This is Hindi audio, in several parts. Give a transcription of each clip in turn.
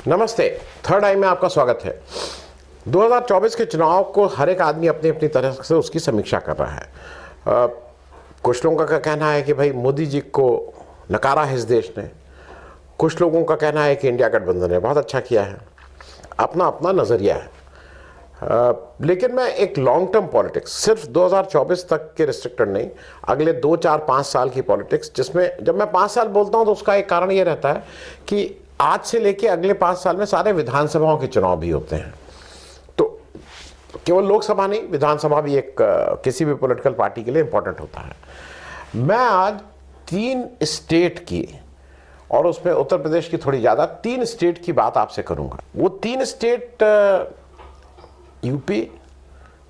नमस्ते। थर्ड आई में आपका स्वागत है। 2024 के चुनाव को हर एक आदमी अपनी अपनी तरह से उसकी समीक्षा कर रहा है। कुछ लोगों का कहना है कि भाई मोदी जी को नकारा है इस देश ने, कुछ लोगों का कहना है कि इंडिया गठबंधन ने बहुत अच्छा किया है। अपना अपना नज़रिया है। लेकिन मैं एक लॉन्ग टर्म पॉलिटिक्स, सिर्फ 2024 तक के रिस्ट्रिक्टेड नहीं, अगले 2, 4, 5 साल की पॉलिटिक्स, जिसमें जब मैं 5 साल बोलता हूं तो उसका एक कारण ये रहता है कि आज से लेके अगले 5 साल में सारे विधानसभाओं के चुनाव भी होते हैं। तो केवल लोकसभा नहीं, विधानसभा भी एक किसी भी पॉलिटिकल पार्टी के लिए इंपॉर्टेंट होता है। मैं आज 3 स्टेट की, और उसमें उत्तर प्रदेश की थोड़ी ज़्यादा, 3 स्टेट की बात आपसे करूंगा। वो 3 स्टेट यूपी,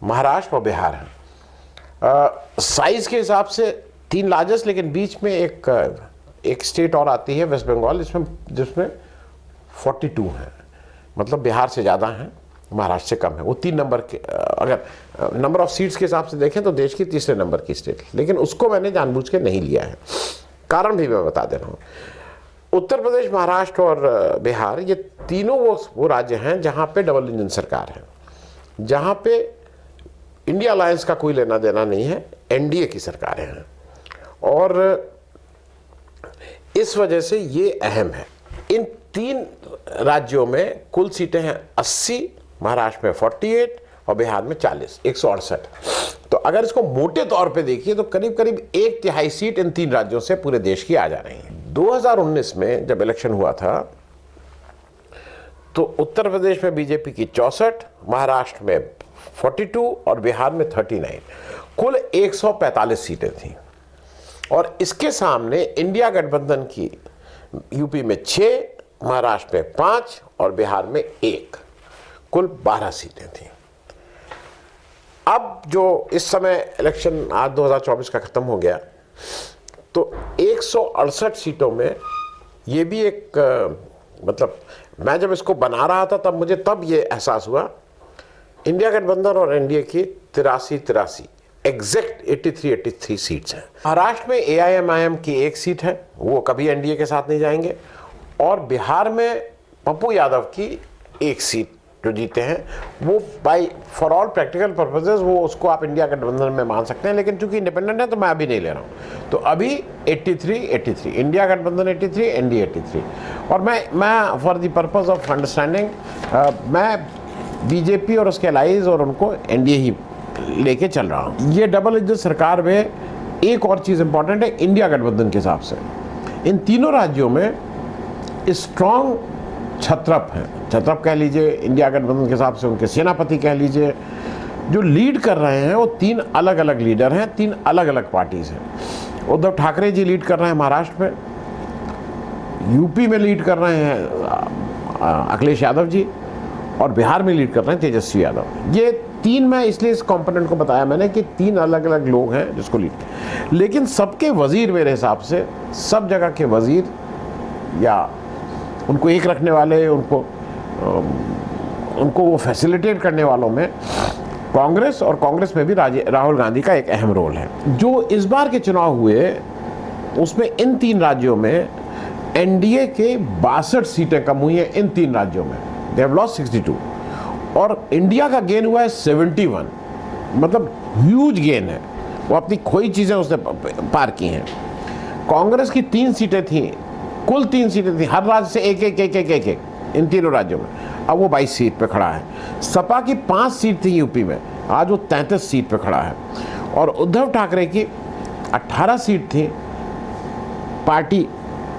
महाराष्ट्र और बिहार हैं। साइज के हिसाब से 3 लार्जेस्ट, लेकिन बीच में एक स्टेट और आती है वेस्ट बंगाल, जिसमें 42 हैं। मतलब बिहार से ज़्यादा हैं, महाराष्ट्र से कम है। वो 3 नंबर के, अगर नंबर ऑफ सीट्स के हिसाब से देखें तो देश की तीसरे नंबर की स्टेट, लेकिन उसको मैंने जानबूझ के नहीं लिया है। कारण भी मैं बता दे रहा हूँ। उत्तर प्रदेश, महाराष्ट्र और बिहार, ये तीनों वो राज्य हैं जहाँ पे डबल इंजन सरकार है, जहाँ पे इंडिया अलायंस का कोई लेना देना नहीं है, एनडीए की सरकारें हैं। और इस वजह से ये अहम है। इन 3 राज्यों में कुल सीटें हैं 80, महाराष्ट्र में 48 और बिहार में 40, 168। तो अगर इसको मोटे तौर पे देखिए तो करीब करीब 1/3 सीट इन 3 राज्यों से पूरे देश की आ जा रही हैं। 2019 में जब इलेक्शन हुआ था तो उत्तर प्रदेश में बीजेपी की 64, महाराष्ट्र में 42 और बिहार में 39, कुल 145 सीटें थीं। और इसके सामने इंडिया गठबंधन की यूपी में 6, महाराष्ट्र में 5 और बिहार में 1, कुल 12 सीटें थीं। अब जो इस समय इलेक्शन आज 2024 का खत्म हो गया, तो 168 सीटों में ये भी एक मतलब मैं जब इसको बना रहा था तब मुझे ये एहसास हुआ, इंडिया गठबंधन और एनडीए की 83 एग्जैक्ट 83 सीट्स हैं। महाराष्ट्र में एआईएमआईएम की 1 सीट है, वो कभी एनडीए के साथ नहीं जाएंगे। और बिहार में पप्पू यादव की 1 सीट जो जीते हैं, वो फॉर ऑल प्रैक्टिकल पर्पसेस वो उसको आप इंडिया गठबंधन में मान सकते हैं, लेकिन चूंकि इंडिपेंडेंट है तो मैं अभी नहीं ले रहा हूँ। तो अभी 83 इंडिया गठबंधन 83, एनडीए 83। और मैं for the purpose of understanding मैं बीजेपी और उसके अलाइज और उनको एनडीए ही लेके चल रहा हूँ। ये डबल इंजन सरकार में एक और चीज़ इंपॉर्टेंट है इंडिया गठबंधन के हिसाब से, इन तीनों राज्यों में स्ट्रॉन्ग छत्रप हैं। छत्रप कह लीजिए, इंडिया गठबंधन के हिसाब से उनके सेनापति कह लीजिए, जो लीड कर रहे हैं वो 3 अलग अलग लीडर हैं, 3 अलग अलग पार्टीज हैं। उद्धव ठाकरे जी लीड कर रहे हैं महाराष्ट्र में, यूपी में लीड कर रहे हैं अखिलेश यादव जी, और बिहार में लीड कर रहे हैं तेजस्वी यादव। ये 3, मैं इसलिए इस कंपोनेंट को बताया मैंने कि 3 अलग अलग लोग हैं जिसको लीड, लेकिन सबके वजीर मेरे हिसाब से, सब जगह के वजीर या उनको एक रखने वाले, उनको वो फैसिलिटेट करने वालों में कांग्रेस, और कांग्रेस में भी राहुल गांधी का एक अहम रोल है। जो इस बार के चुनाव हुए उसमें इन 3 राज्यों में एनडीए के 62 सीटें कम हुई हैं। इन 3 राज्यों में दे हैव लॉस्ट 62 और इंडिया का गेन हुआ है 71। मतलब ह्यूज गेन है, वो अपनी खोई चीज़ें उसने पार की हैं। कांग्रेस की 3 सीटें थीं, कुल 3 सीटें थी, हर राज्य से एक इन तीनों राज्यों में, अब वो 22 सीट पे खड़ा है। सपा की 5 सीट थी यूपी में, आज वो 33 सीट पे खड़ा है। और उद्धव ठाकरे की 18 सीट थी, पार्टी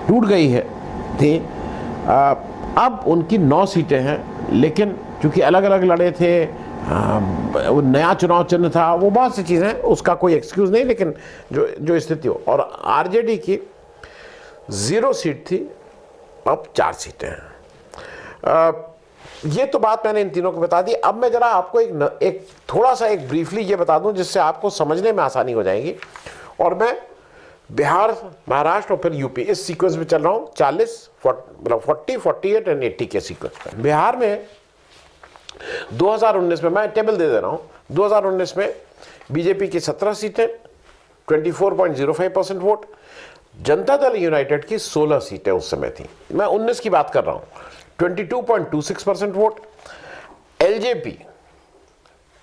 टूट गई है थी, अब उनकी 9 सीटें हैं। लेकिन चूंकि अलग अलग लड़े थे, वो नया चुनाव चिन्ह था, वो बहुत सी चीज़ें, उसका कोई एक्सक्यूज़ नहीं, लेकिन जो स्थिति हो। और आरजेडी की 0 सीट थी, अब 4 सीटें हैं। ये तो बात मैंने इन तीनों को बता दी। अब मैं जरा आपको एक थोड़ा सा ब्रीफली ये बता दूं जिससे आपको समझने में आसानी हो जाएगी। और मैं बिहार, महाराष्ट्र और फिर यूपी, इस सीक्वेंस में चल रहा हूं, 40, 48 एंड 80 के सीक्वेंस पर। बिहार में 2019 में, मैं टेबल दे रहा हूं, 2019 में बीजेपी की 17 सीटें, 24.05% वोट। जनता दल यूनाइटेड की 16 सीटें उस समय थी, मैं 19 की बात कर रहा हूं। 22.26% वोट, एलजेपी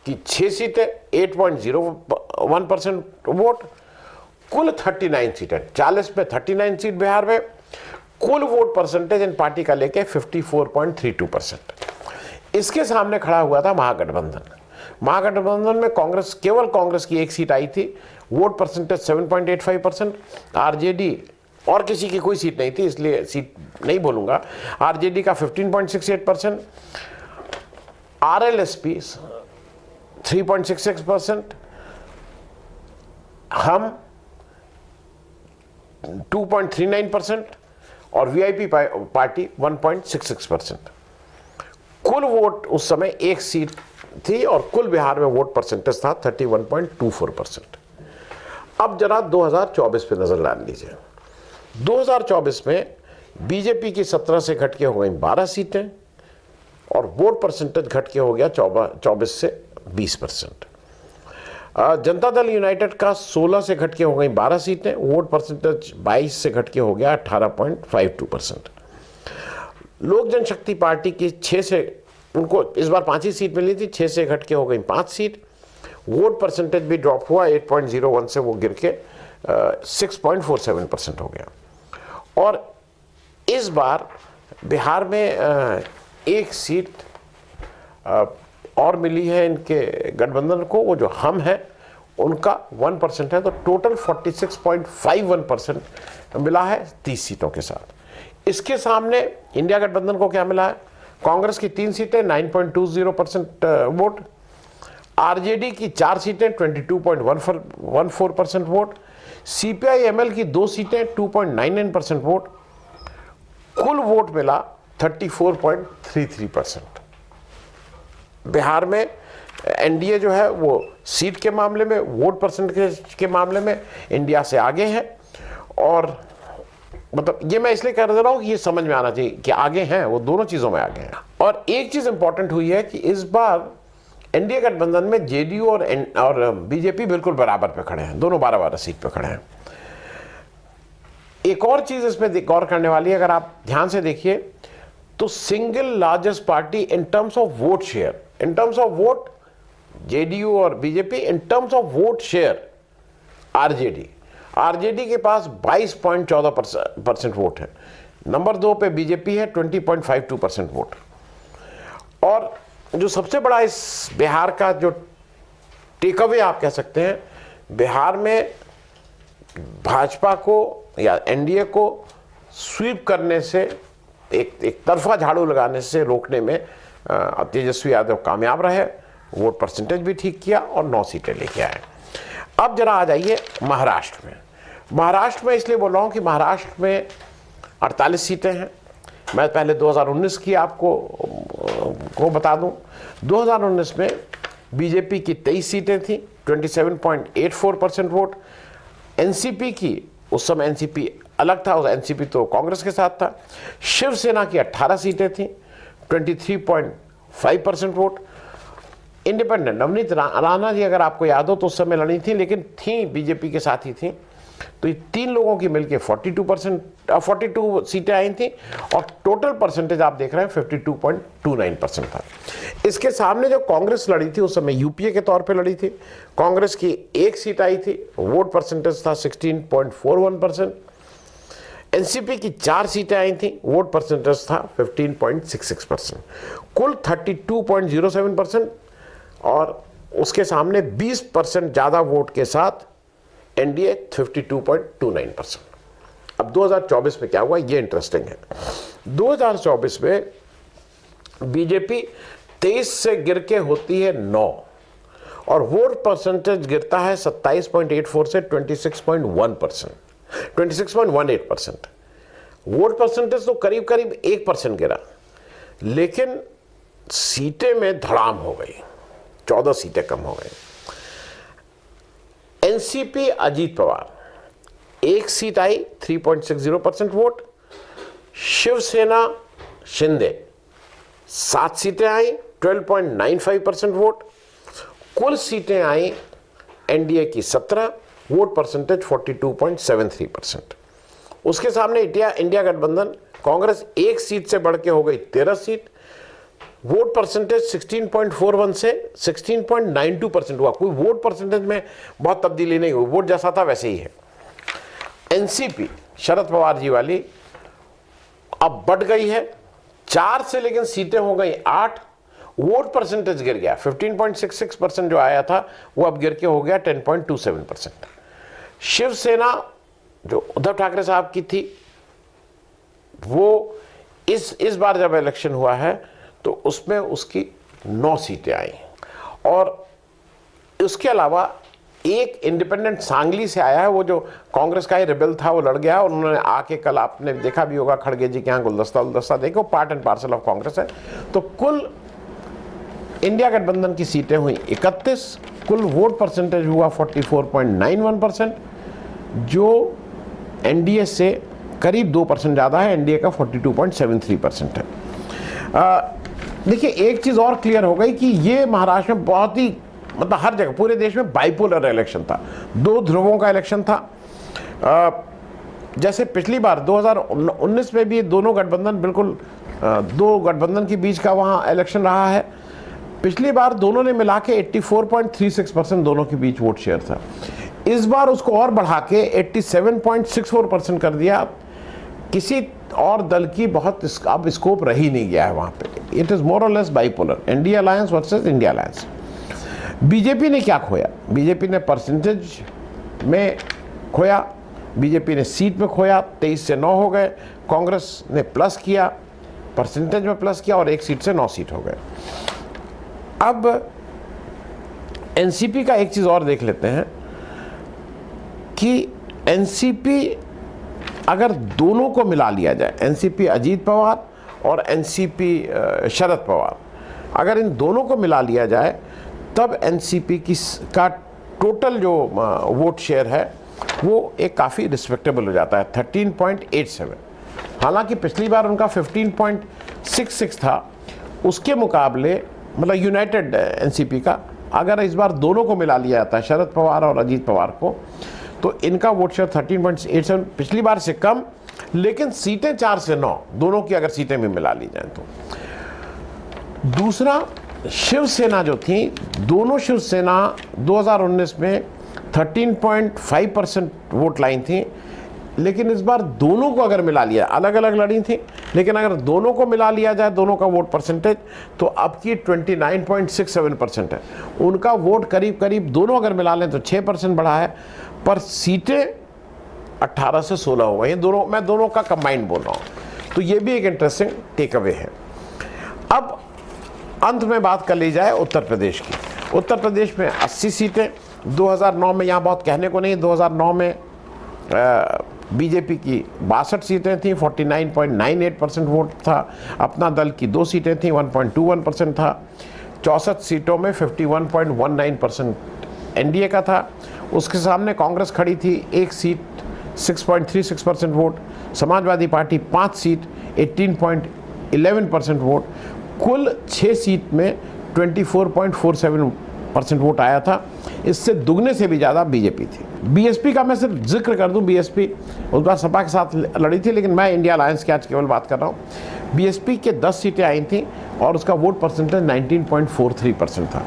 की 6 सीटें 8.01% वोट, कुल 39 सीटें, 40 में 39 सीट बिहार में, कुल वोट परसेंटेज इन पार्टी का लेके 54.32%। इसके सामने खड़ा हुआ था महागठबंधन। महागठबंधन में कांग्रेस, केवल कांग्रेस की एक सीट आई थी, वोट परसेंटेज 7.85%, आरजेडी और किसी की कोई सीट नहीं थी इसलिए सीट नहीं बोलूंगा, आरजेडी का 15.68%, आरएलएसपी 3.66%, हम 2.39% और वीआईपी पार्टी 1.66%। कुल वोट उस समय एक सीट थी और कुल बिहार में वोट परसेंटेज था 31.24%। अब जरा 2024 पे नजर डाल लीजिए। 2024 में बीजेपी की 17 से घट के हो गई 12 सीटें और वोट परसेंटेज घट के हो गया 24 से 20%। जनता दल यूनाइटेड का 16 से घट के हो गई 12 सीटें, वोट परसेंटेज 22 से घट के हो गया 18.52%। लोक जनशक्ति पार्टी की 6 से, उनको इस बार 5 ही सीट मिली थी, 6 से घट के हो गई 5 सीट, वोट परसेंटेज भी ड्रॉप हुआ 8.01 से वो गिर के 6.47% हो गया। और इस बार बिहार में एक सीट और मिली है इनके गठबंधन को, वो जो हम है उनका 1% है, तो टोटल 46.51% मिला है 30 सीटों के साथ। इसके सामने इंडिया गठबंधन को क्या मिला है? कांग्रेस की 3 सीटें 9.20% वोट, आरजेडी की 4 सीटें 22.14% वोट, सीपीआई-एमएल की 2 सीटें 2.99% वोट, कुल वोट मिला 34.33%। बिहार में एनडीए जो है वो सीट के मामले में, वोट परसेंटेज के मामले में इंडिया से आगे है। और मतलब ये मैं इसलिए कह रहा हूँ कि ये समझ में आना चाहिए कि आगे हैं, वो दोनों चीज़ों में आगे हैं। और एक चीज़ इंपॉर्टेंट हुई है कि इस बार एनडीए गठबंधन में जेडीयू और बीजेपी बिल्कुल बराबर पे खड़े हैं, दोनों 12-12 सीट पे खड़े हैं। एक और चीज़ इसमें गौर करने वाली है, अगर आप ध्यान से देखिए तो single largest party in terms of vote share, in terms of vote JDU और BJP, in terms of vote share RJD के पास 22.14% वोट है, नंबर 2 पे बीजेपी है 20.52% वोट। और जो सबसे बड़ा इस बिहार का जो टेक अवे आप कह सकते हैं, बिहार में भाजपा को या एनडीए को स्वीप करने से, एक तरफा झाड़ू लगाने से रोकने में तेजस्वी यादव कामयाब रहे, वोट परसेंटेज भी ठीक किया और 9 सीटें लेके आए। अब जरा आ जाइए महाराष्ट्र में। महाराष्ट्र में इसलिए बोल रहा हूँ कि महाराष्ट्र में 48 सीटें हैं। मैं पहले 2019 की आपको बता दूं, 2019 में बीजेपी की 23 सीटें थी, 27.84% वोट, एनसीपी की, उस समय एनसीपी अलग था, एनसीपी तो कांग्रेस के साथ था, शिवसेना की 18 सीटें थी, 23.5% वोट, इंडिपेंडेंट नवनीत राणा जी अगर आपको याद हो तो उस समय लड़ी थी, लेकिन थी बीजेपी के साथ ही थी, तो ये 3 लोगों की मिलके 42 सीटें आई थी और टोटल परसेंटेज आप देख रहे हैं 52.29% था। इसके सामने जो कांग्रेस लड़ी थी उस समय यूपीए के तौर पे लड़ी थी, कांग्रेस की 1 सीट आई थी, वोट परसेंटेज था 16.41%, एनसीपी की 4 सीटें आई थी, वोट परसेंटेज था 15.66%, कुल 32.07%। और उसके सामने 20% ज़्यादा वोट के साथ एनडीए 52.29%। अब 2024 में क्या हुआ ये इंटरेस्टिंग है। 2024 में बीजेपी 23 से गिर के होती है 9 और वोट परसेंटेज गिरता है 27.84 से 26.18%। वोट परसेंटेज तो करीब करीब 1% गिरा, लेकिन सीटें में धड़ाम हो गई, 14 सीटें कम हो गई। एनसीपी अजीत पवार 1 सीट आई, 3.60% वोट, शिवसेना शिंदे 7 सीटें आई, 12.95% वोट, कुल सीटें आई एनडीए की 17, वोट परसेंटेज 42.73%। उसके सामने इंडिया गठबंधन कांग्रेस एक सीट से बढ़ के हो गई 13 सीट। वोट परसेंटेज 16.41 से 16.92% हुआ। कोई वोट परसेंटेज में बहुत तब्दीली नहीं हुई, वोट जैसा था वैसे ही है। एनसीपी शरद पवार जी वाली अब बढ़ गई है 4 से, लेकिन सीटें हो गई 8। वोट परसेंटेज गिर गया, 15.66% जो आया था वो अब गिर के हो गया 10.27%। शिवसेना जो उद्धव ठाकरे साहब की थी, वो इस बार जब इलेक्शन हुआ है तो उसमें उसकी 9 सीटें आई, और उसके अलावा एक इंडिपेंडेंट सांगली से आया है। वो जो कांग्रेस का ही रिबेल था वो लड़ गया, और उन्होंने आके कल आपने देखा भी होगा खड़गे जी के यहाँ गुलदस्ता देखो, part and parcel of Congress है। तो कुल इंडिया गठबंधन की सीटें हुई 31, कुल वोट परसेंटेज हुआ 44.91%, जो एनडीए से करीब 2% ज़्यादा है। एनडीए का 42.73% है। देखिए एक चीज़ और क्लियर हो गई कि ये महाराष्ट्र में बहुत ही, मतलब हर जगह पूरे देश में बाइपोलर इलेक्शन था, 2 ध्रुवों का इलेक्शन था। जैसे पिछली बार 2019 में भी दोनों गठबंधन बिल्कुल 2 गठबंधन के बीच का वहाँ इलेक्शन रहा है। पिछली बार दोनों ने मिला के 84.36% दोनों के बीच वोट शेयर था। इस बार उसको और बढ़ा के 87.64% कर दिया। किसी और दल की बहुत अब स्कोप रही नहीं गया है वहाँ पे। इट इज़ मोर और less bipolar, NDA alliance versus India alliance. BJP ने क्या खोया? बीजेपी ने परसेंटेज में खोया, बीजेपी ने सीट में खोया, 23 से 9 हो गए। कांग्रेस ने प्लस किया, परसेंटेज में प्लस किया, और 1 सीट से 9 सीट हो गए। अब एनसीपी का एक चीज़ और देख लेते हैं कि एनसीपी अगर दोनों को मिला लिया जाए, एनसीपी अजीत पवार और एनसीपी शरद पवार, अगर इन दोनों को मिला लिया जाए तब एनसीपी का टोटल जो वोट शेयर है वो एक काफ़ी रिस्पेक्टेबल हो जाता है, 13.87। हालांकि पिछली बार उनका 15.66 था, उसके मुकाबले मतलब यूनाइटेड एनसीपी का, अगर इस बार दोनों को मिला लिया जाता है, शरद पवार और अजीत पवार को, तो इनका वोट शेयर 13.87 पिछली बार से कम, लेकिन सीटें 4 से 9 दोनों की अगर सीटें भी मिला ली जाएं तो। दूसरा, शिवसेना जो थी, दोनों शिवसेना 2019 में 13.5% वोट लाइन थी, लेकिन इस बार दोनों को अगर मिला लिया, अलग अलग लड़ी थी, लेकिन अगर दोनों को मिला लिया जाए, दोनों का वोट परसेंटेज, तो अब की 29.67% है। उनका वोट करीब करीब दोनों अगर मिला लें तो 6% बढ़ा है, पर सीटें 18 से 16 हो गई। दोनों, मैं दोनों का कंबाइंड बोल रहा हूँ। तो ये भी एक इंटरेस्टिंग टेक अवे है। अब अंत में बात कर ली जाए उत्तर प्रदेश की। उत्तर प्रदेश में 80 सीटें, 2009 में, यहाँ बहुत कहने को नहीं, 2009 में बीजेपी की 62 सीटें थी, 49.98% वोट था। अपना दल की 2 सीटें थी, 1.21% था। 64 सीटों में 51.19% एनडीए का था। उसके सामने कांग्रेस खड़ी थी, 1 seat 6.36% vote. Samajwadi party 5 seat 18.11% vote. कुल 6 सीट में 24.47% वोट आया था। इससे दुगने से भी ज़्यादा बीजेपी थी। बीएसपी का मैं सिर्फ जिक्र कर दूं, बीएसपी उस बार सपा के साथ लड़ी थी, लेकिन मैं इंडिया अलायंस की आज केवल बात कर रहा हूं। बीएसपी के 10 सीटें आई थी और उसका वोट परसेंटेज 19.43% था।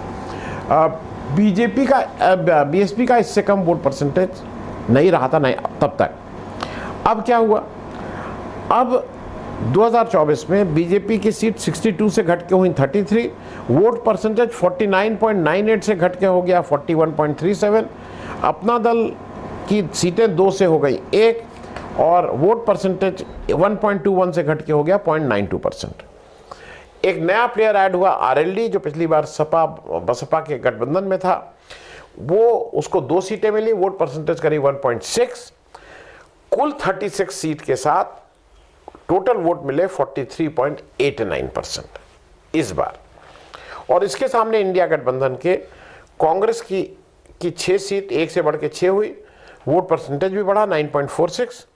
बीएसपी का इससे कम वोट परसेंटेज नहीं रहा था, नहीं तब तक। अब क्या हुआ? अब 2024 में बीजेपी की सीट 62 से घट के हुई 33, वोट परसेंटेज 49.98 से घट के हो गया 41.37। अपना दल की सीटें 2 से हो गई 1, और वोट परसेंटेज 1.21 से घट के हो गया 0.92%। एक नया प्लेयर ऐड हुआ, आरएलडी, जो पिछली बार बसपा के गठबंधन में था। वो उसको 2 सीटें मिली, वोट परसेंटेज करीब 1.6। कुल 36 सीट के साथ टोटल वोट मिले 43.89% इस बार। और इसके सामने इंडिया गठबंधन के कांग्रेस की 6 सीट 1 से बढ़ के 6 हुई, वोट परसेंटेज भी बढ़ा 9.46।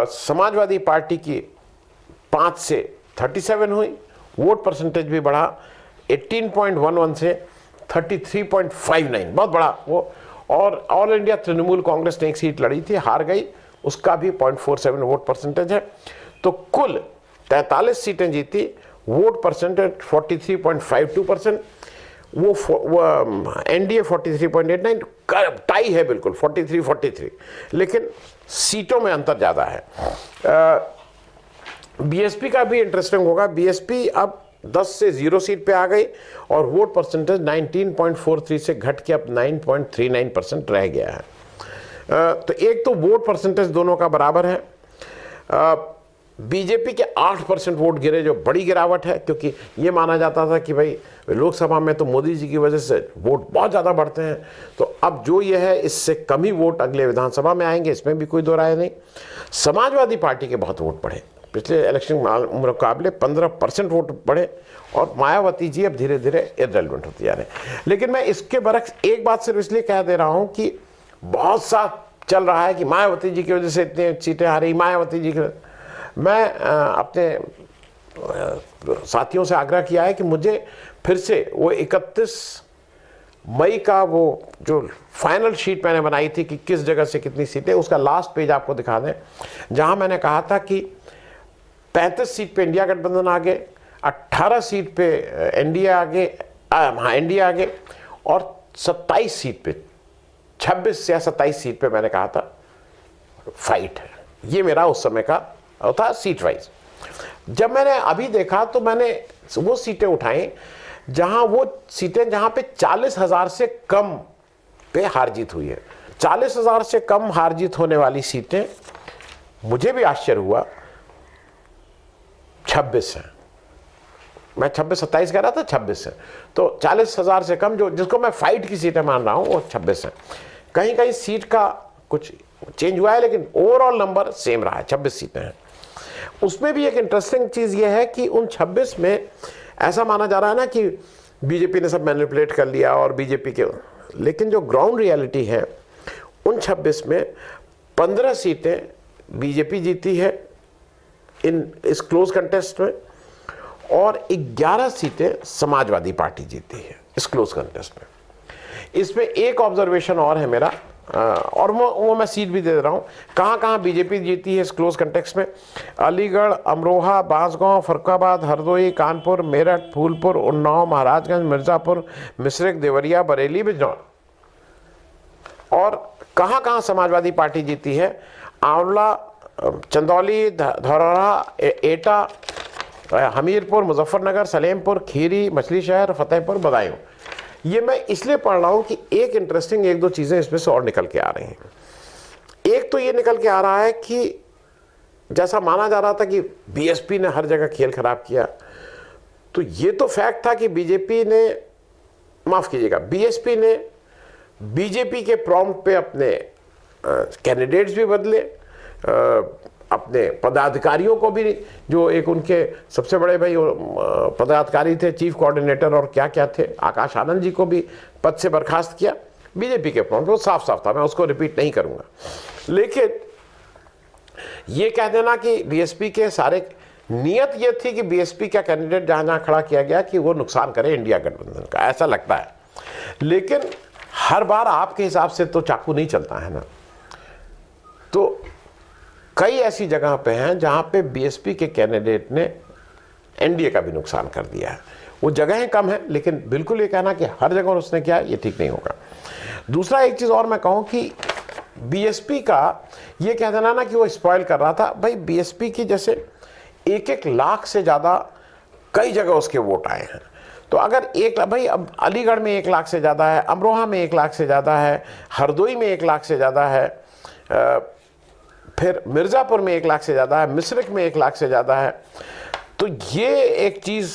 समाजवादी पार्टी की 5 से 37 हुई, वोट परसेंटेज भी बढ़ा 18.11 से 33.59, बहुत बड़ा वो। और ऑल इंडिया तृणमूल कांग्रेस ने 1 सीट लड़ी थी, हार गई, उसका भी 0.47 वोट परसेंटेज है। तो कुल 43 सीटें जीती, वोट परसेंटेज 43.52%, वो एनडीए 43.89, टाई है बिल्कुल 43-43, लेकिन सीटों में अंतर ज़्यादा है। बीएसपी का भी इंटरेस्टिंग होगा। बीएसपी अब 10 से 0 सीट पे आ गई और वोट परसेंटेज 19.43 से घट के अब 9.39% रह गया है। तो एक तो वोट परसेंटेज दोनों का बराबर है। बीजेपी के 8% वोट गिरे, जो बड़ी गिरावट है, क्योंकि ये माना जाता था कि भाई लोकसभा में तो मोदी जी की वजह से वोट बहुत ज़्यादा बढ़ते हैं, तो अब जो ये है इससे कम ही वोट अगले विधानसभा में आएंगे, इसमें भी कोई दो राय नहीं। समाजवादी पार्टी के बहुत वोट बढ़े, पिछले इलेक्शन मुकाबले 15% वोट बढ़े, और मायावती जी अब धीरे धीरे इररिलेवेंट होती जा रहे हैं। लेकिन मैं इसके बरक्स एक बात सिर्फ इसलिए कह दे रहा हूँ कि बहुत सा चल रहा है कि मायावती जी की वजह से इतनी सीटें आ रही, मायावती जी की। मैं अपने साथियों से आग्रह किया है कि मुझे फिर से वो 31 मई का वो जो फाइनल शीट मैंने बनाई थी कि किस जगह से कितनी सीटें, उसका लास्ट पेज आपको दिखा दें, जहां मैंने कहा था कि 35 सीट पे इंडिया गठबंधन आगे, 18 सीट पे एनडीए आगे, एनडीए आगे, और 27 सीट पे, 26 या 27 सीट पे मैंने कहा था फाइट है। ये मेरा उस समय का था सीट वाइज। जब मैंने अभी देखा तो मैंने वो सीटें उठाई जहां वो सीटें जहां पे 40,000 से कम पे हार जीत हुई है। 40,000 से कम हार जीत होने वाली सीटें, मुझे भी आश्चर्य हुआ, 26 है। मैं 26-27 कह रहा था, 26 है। तो 40,000 से कम जो जिसको मैं फाइट की सीटें मान रहा हूं वो 26 है। कहीं कहीं सीट का कुछ चेंज हुआ है, लेकिन ओवरऑल नंबर सेम रहा है, 26 सीटें हैं। उसमें भी एक इंटरेस्टिंग चीज़ ये है कि उन 26 में ऐसा माना जा रहा है ना कि बीजेपी ने सब मैनिपुलेट कर लिया और बीजेपी के, लेकिन जो ग्राउंड रियलिटी है उन 26 में 15 सीटें बीजेपी जीती है इस क्लोज कंटेस्ट में, और 11 सीटें समाजवादी पार्टी जीती है इस क्लोज कंटेस्ट में। इसमें एक ऑब्जर्वेशन और है मेरा, और वो मैं सीट भी दे रहा हूँ, कहाँ कहाँ बीजेपी जीती है इस क्लोज कंटेक्स्ट में। अलीगढ़, अमरोहा, बांसगांव, फरुखाबाद, हरदोई, कानपुर, मेरठ, फूलपुर, उन्नाव, महाराजगंज, मिर्ज़ापुर, मिश्रिख, देवरिया, बरेली, बिजनौर। और कहाँ कहाँ समाजवादी पार्टी जीती है, आंवला, चंदौली, धौरहरा, एटा, हमीरपुर, मुजफ्फरनगर, सलेमपुर, खीरी, मछली शहर, फतेहपुर, बदायूं। ये मैं इसलिए पढ़ रहा हूँ कि एक इंटरेस्टिंग एक दो चीज़ें इसमें से और निकल के आ रही हैं। एक तो ये निकल के आ रहा है कि जैसा माना जा रहा था कि बीएसपी ने हर जगह खेल खराब किया, तो ये तो फैक्ट था कि बीजेपी ने, माफ़ कीजिएगा, बीएसपी ने बीजेपी के प्रॉम्प्ट पे अपने कैंडिडेट्स भी बदले, अपने पदाधिकारियों को भी, जो एक उनके सबसे बड़े भाई पदाधिकारी थे, चीफ कोऑर्डिनेटर और क्या क्या थे, आकाश आनंद जी को भी पद से बर्खास्त किया बीजेपी के प्रॉम्प्ट। वो साफ साफ था, मैं उसको रिपीट नहीं करूंगा। लेकिन ये कह देना कि बीएसपी के सारे नियत ये थी कि बीएसपी का कैंडिडेट जहां जहां खड़ा किया गया कि वो नुकसान करे इंडिया गठबंधन का, ऐसा लगता है। लेकिन हर बार आपके हिसाब से तो चाकू नहीं चलता है ना। तो कई ऐसी जगह पे हैं जहां पे बीएसपी के कैंडिडेट ने एनडीए का भी नुकसान कर दिया है। वो जगहें कम हैं, लेकिन बिल्कुल ये कहना कि हर जगह उसने किया है, ये ठीक नहीं होगा। दूसरा एक चीज़ और मैं कहूँ कि बीएसपी का ये कह देना ना कि वो स्पॉइल कर रहा था, भाई बीएसपी की जैसे 1-1 लाख से ज़्यादा कई जगह उसके वोट आए हैं। तो अगर भाई अब अलीगढ़ में 1 लाख से ज़्यादा है, अमरोहा में 1 लाख से ज़्यादा है, हरदोई में 1 लाख से ज़्यादा है, फिर मिर्ज़ापुर में 1 लाख से ज़्यादा है, मिश्रिख में 1 लाख से ज़्यादा है। तो ये एक चीज़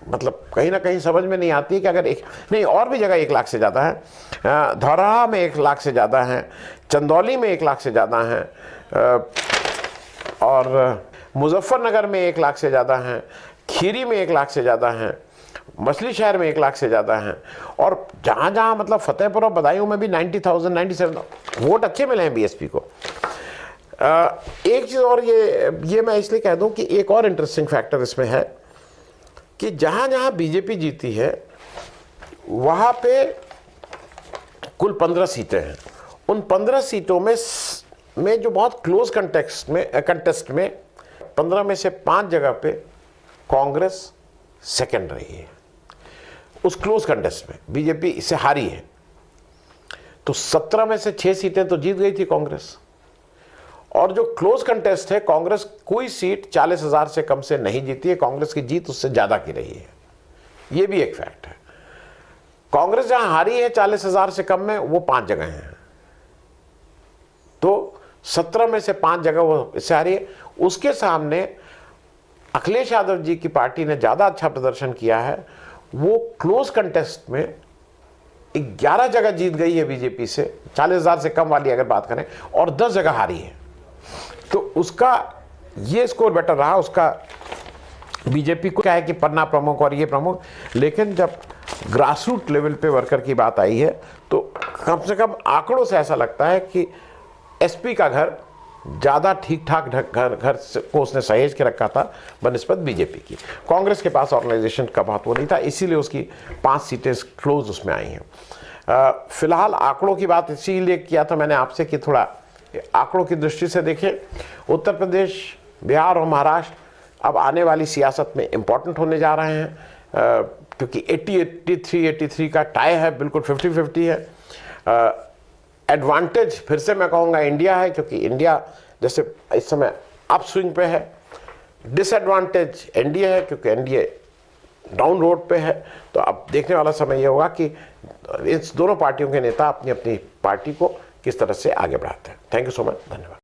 मतलब कहीं ना कहीं समझ में नहीं आती है कि अगर नहीं, और भी जगह 1 लाख से ज़्यादा है, धौरहरा में 1 लाख से ज़्यादा है, चंदौली में 1 लाख से ज़्यादा है, और मुजफ्फरनगर में 1 लाख से ज़्यादा हैं, खीरी में 1 लाख से ज़्यादा हैं, मछली शहर में 1 लाख से ज़्यादा हैं, और जहाँ जहाँ मतलब फतेहपुर और बदायूं में भी 90,000 97 वोट अच्छे मिले हैं बीएसपी को। एक चीज़ और ये मैं इसलिए कह दूं कि एक और इंटरेस्टिंग फैक्टर इसमें है कि जहाँ जहाँ बीजेपी जीती है वहाँ पे कुल 15 सीटें हैं। उन 15 सीटों में जो बहुत क्लोज कंटेस्ट में 15 में से 5 जगह पे कांग्रेस सेकंड रही है। उस क्लोज कंटेस्ट में बीजेपी इससे हारी है। तो 17 में से 6 सीटें तो जीत गई थी कांग्रेस, और जो क्लोज कंटेस्ट है कांग्रेस कोई सीट 40,000 से कम से नहीं जीती है, कांग्रेस की जीत उससे ज्यादा की रही है। यह भी एक फैक्ट है। कांग्रेस जहां हारी है 40,000 से कम में, वो 5 जगह हैं। तो 17 में से 5 जगह वो इससे हारी है। उसके सामने अखिलेश यादव जी की पार्टी ने ज्यादा अच्छा प्रदर्शन किया है। वो क्लोज कंटेस्ट में 11 जगह जीत गई है बीजेपी से, 40,000 से कम वाली अगर बात करें, और 10 जगह हारी है। तो उसका ये स्कोर बेटर रहा। उसका बीजेपी को क्या है कि पन्ना प्रमुख और ये प्रमुख, लेकिन जब ग्रासरूट लेवल पे वर्कर की बात आई है तो कम से कम आंकड़ों से ऐसा लगता है कि एसपी का घर ज़्यादा ठीक ठाक घर को उसने सहेज के रखा था बनिस्बत बीजेपी की। कांग्रेस के पास ऑर्गेनाइजेशन का महत्व नहीं था, इसीलिए उसकी 5 सीटें क्लोज उसमें आई हैं। फिलहाल आंकड़ों की बात इसीलिए किया था मैंने आपसे कि थोड़ा आंकड़ों की दृष्टि से देखें। उत्तर प्रदेश, बिहार और महाराष्ट्र अब आने वाली सियासत में इम्पॉर्टेंट होने जा रहे हैं, क्योंकि 83 का टाई है, बिल्कुल 50-50 है। एडवांटेज फिर से मैं कहूँगा इंडिया है, क्योंकि इंडिया जैसे इस समय अप स्विंग पे है। डिसएडवांटेज एनडीए है, क्योंकि एनडीए डाउन रोड पे है। तो अब देखने वाला समय ये होगा कि इन दोनों पार्टियों के नेता अपनी अपनी पार्टी को किस तरह से आगे बढ़ाते हैं। थैंक यू सो मच, धन्यवाद।